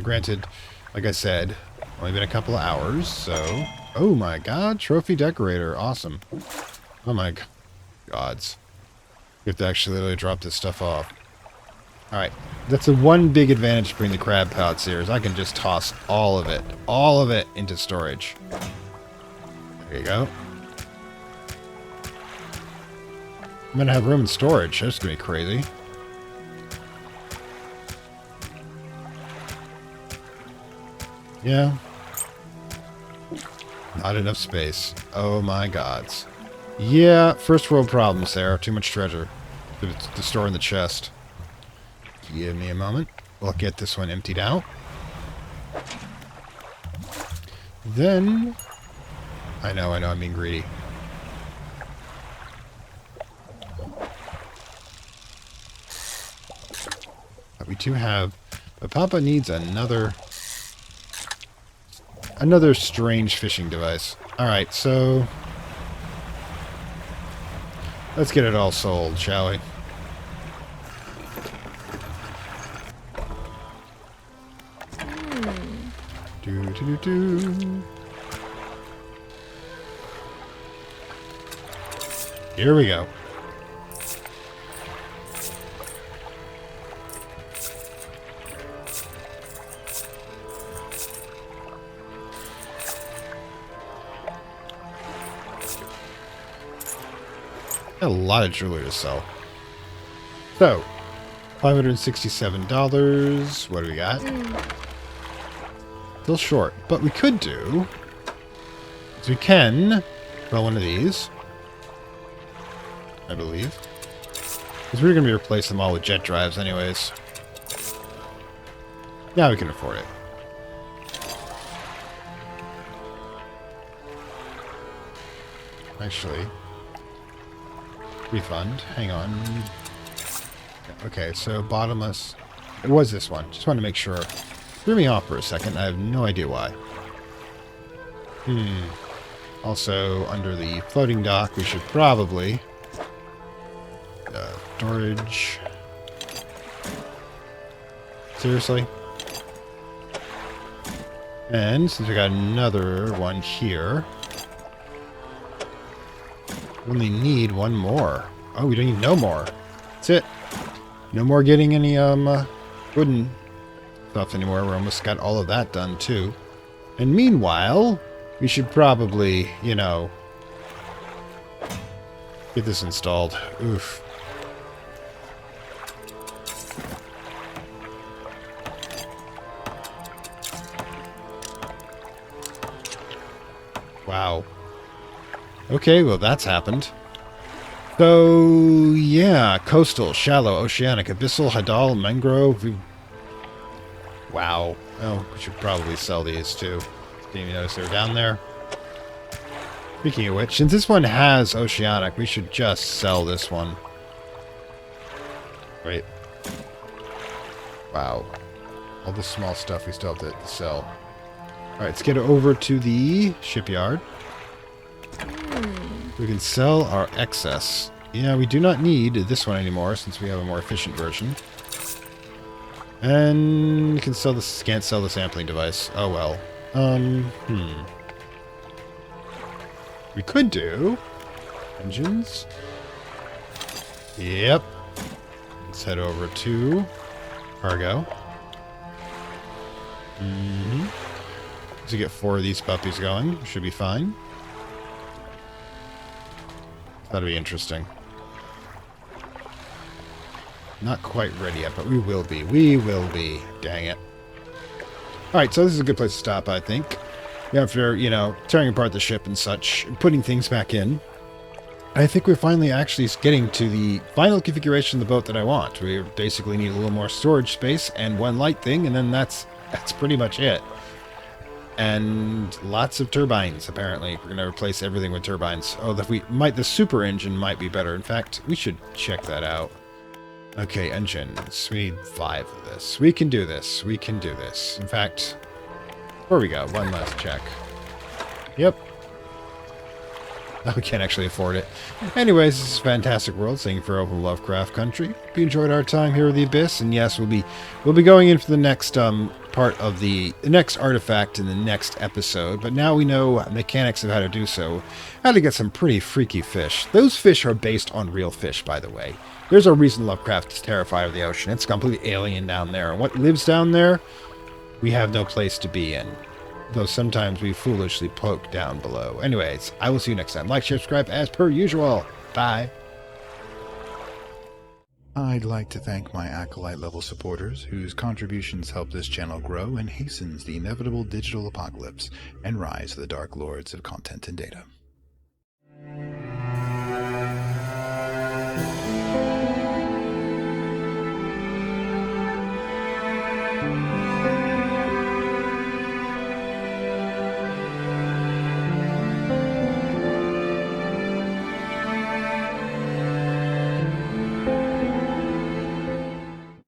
Granted, like I said, only been a couple of hours, so... Oh my god, trophy decorator. Awesome. Oh my gods. You have to actually literally drop this stuff off. Alright. That's the one big advantage to bring the crab pouch here, is I can just toss all of it into storage. There you go. I'm gonna have room in storage. That's gonna be crazy. Yeah. Not enough space. Oh my gods. Yeah, first world problems there. Too much treasure to store in the chest. Give me a moment. We'll get this one emptied out. Then... I know, I'm being greedy. But we do have... But Papa needs another strange fishing device. Alright, so... Let's get it all sold, shall we? Here we go. A lot of jewelry to sell. So, $567. What do we got? Still short, but we could do is we can sell one of these, I believe, because we're going to be replacing them all with jet drives anyways. Now we can afford it. Actually, refund. Hang on. Okay, so bottomless. It was this one. Just wanted to make sure. Threw me off for a second. I have no idea why. Also, under the floating dock, we should probably... storage... Seriously? And, since we got another one here... We only need one more. Oh, we don't need no more. That's it. No more getting any, wooden... stuff anymore. We almost got all of that done too. And meanwhile, we should probably, you know, Get this installed. Oof. Wow. Okay, well that's happened. So, yeah, coastal, shallow, oceanic, abyssal, hadal, mangrove. Wow. Oh, we should probably sell these too. Didn't even notice they were down there. Speaking of which, since this one has oceanic, we should just sell this one. Wait. Wow. All the small stuff we still have to sell. Alright, let's get over to the shipyard. We can sell our excess. Yeah, we do not need this one anymore since we have a more efficient version. And we can sell this. Can't sell the sampling device. Oh well. We could do engines. Yep. Let's head over to cargo. To get 4 of these puppies going, should be fine. That'll be interesting. Not quite ready yet, but we will be. We will be. Dang it. Alright, so this is a good place to stop, I think. After, you know, tearing apart the ship and such, putting things back in, I think we're finally actually getting to the final configuration of the boat that I want. We basically need a little more storage space and one light thing, and then that's pretty much it. And lots of turbines, apparently. We're going to replace everything with turbines. Oh, the super engine might be better. In fact, we should check that out. Okay, engines. We need 5 of this. We can do this. We can do this. In fact, before we go, one last check. Yep. We can't actually afford it. Anyways, this is a fantastic world. Thank you for open Lovecraft Country. Hope you enjoyed our time here with the Abyss, and yes, we'll be going in for the next part of the next artifact in the next episode. But now we know mechanics of how to do so. How to get some pretty freaky fish. Those fish are based on real fish, by the way. There's a reason Lovecraft is terrified of the ocean. It's completely alien down there, and what lives down there, we have no place to be in. Though sometimes we foolishly poke down below. Anyways, I will see you next time. Like, share, subscribe as per usual. Bye. I'd like to thank my Acolyte level supporters whose contributions help this channel grow and hastens the inevitable digital apocalypse and rise of the Dark Lords of Content and Data.